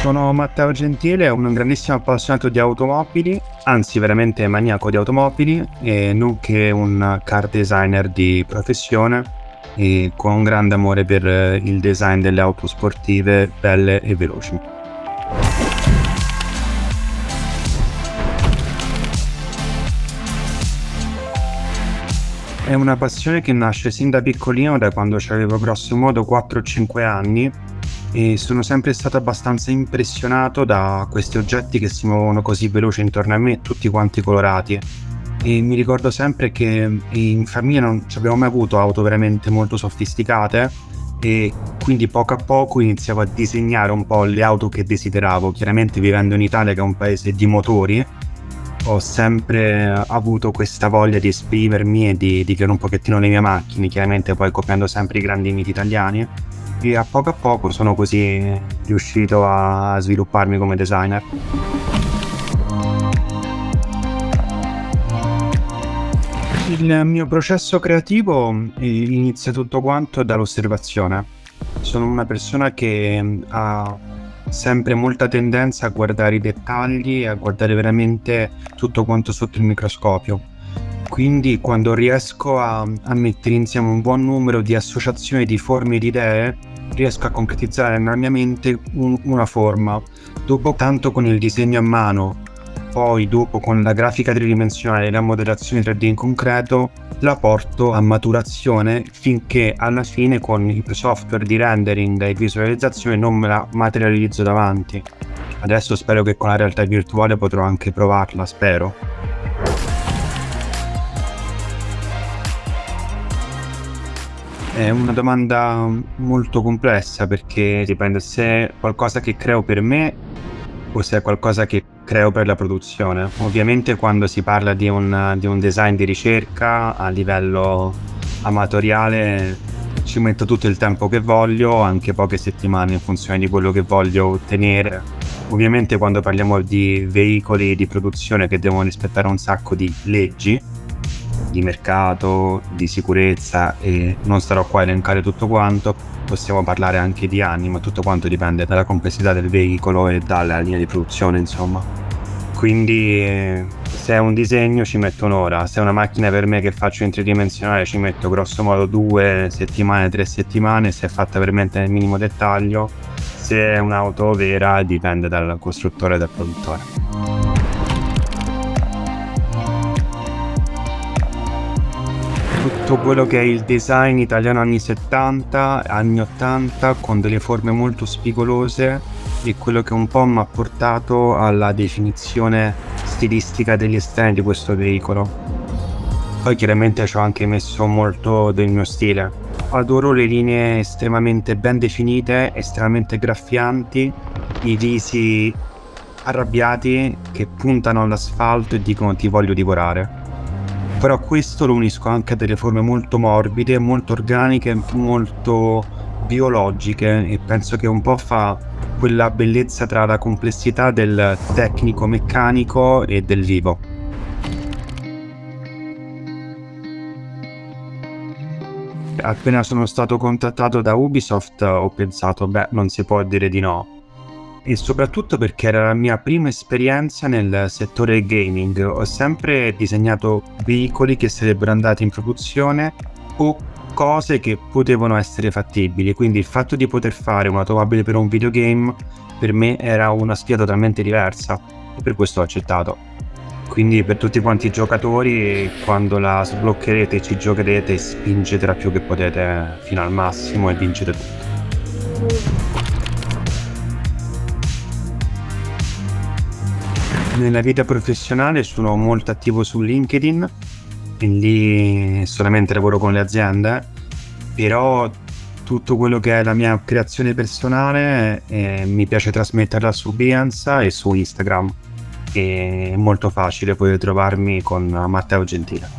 Sono Matteo Gentile, un grandissimo appassionato di automobili, anzi veramente maniaco di automobili, e nonché un car designer di professione e con un grande amore per il design delle auto sportive belle e veloci. È una passione che nasce sin da piccolino, da quando avevo grosso modo 4-5 anni, e sono sempre stato abbastanza impressionato da questi oggetti che si muovono così veloci intorno a me, tutti quanti colorati. E mi ricordo sempre che in famiglia non ci abbiamo mai avuto auto veramente molto sofisticate, e quindi poco a poco iniziavo a disegnare un po' le auto che desideravo. Chiaramente, vivendo in Italia, che è un paese di motori, ho sempre avuto questa voglia di esprimermi e di creare un pochettino le mie macchine, chiaramente poi copiando sempre i grandi miti italiani, e a poco sono così riuscito a svilupparmi come designer. Il mio processo creativo inizia tutto quanto dall'osservazione. Sono una persona che ha sempre molta tendenza a guardare i dettagli e a guardare veramente tutto quanto sotto il microscopio. Quindi quando riesco a mettere insieme un buon numero di associazioni di forme e di idee, riesco a concretizzare nella mia mente una forma. Dopo tanto con il disegno a mano, poi dopo con la grafica tridimensionale e la modellazione 3D in concreto, la porto a maturazione finché alla fine con i software di rendering e visualizzazione non me la materializzo davanti. Adesso spero che con la realtà virtuale potrò anche provarla, spero. È una domanda molto complessa, perché dipende se è qualcosa che creo per me o se è qualcosa che creo per la produzione. Ovviamente quando si parla di un design di ricerca a livello amatoriale ci metto tutto il tempo che voglio, anche poche settimane in funzione di quello che voglio ottenere. Ovviamente quando parliamo di veicoli di produzione che devono rispettare un sacco di leggi di mercato, di sicurezza, e non starò qua a elencare tutto quanto, possiamo parlare anche di anni, ma tutto quanto dipende dalla complessità del veicolo e dalla linea di produzione, insomma. Quindi se è un disegno ci metto un'ora, se è una macchina per me che faccio in tridimensionale ci metto grosso modo 2 settimane, 3 settimane, se è fatta veramente nel minimo dettaglio. Se è un'auto vera dipende dal costruttore e dal produttore. Tutto quello che è il design italiano anni 70, anni 80, con delle forme molto spigolose, è quello che un po' mi ha portato alla definizione stilistica degli esterni di questo veicolo. Poi chiaramente ci ho anche messo molto del mio stile. Adoro le linee estremamente ben definite, estremamente graffianti, i visi arrabbiati che puntano all'asfalto e dicono ti voglio divorare. Però questo lo unisco anche a delle forme molto morbide, molto organiche, molto biologiche, e penso che un po' fa quella bellezza tra la complessità del tecnico meccanico e del vivo. Appena sono stato contattato da Ubisoft ho pensato, non si può dire di no. E soprattutto perché era la mia prima esperienza nel settore gaming. Ho sempre disegnato veicoli che sarebbero andati in produzione o cose che potevano essere fattibili, quindi il fatto di poter fare un'automobile per un videogame per me era una sfida totalmente diversa, e per questo ho accettato. Quindi per tutti quanti i giocatori, quando la sbloccherete, ci giocherete, spingetela più che potete fino al massimo e vincete tutto. Nella vita professionale sono molto attivo su LinkedIn, e lì solamente lavoro con le aziende, però tutto quello che è la mia creazione personale mi piace trasmetterla su Behance e su Instagram. È molto facile, potete trovarmi con Matteo Gentile.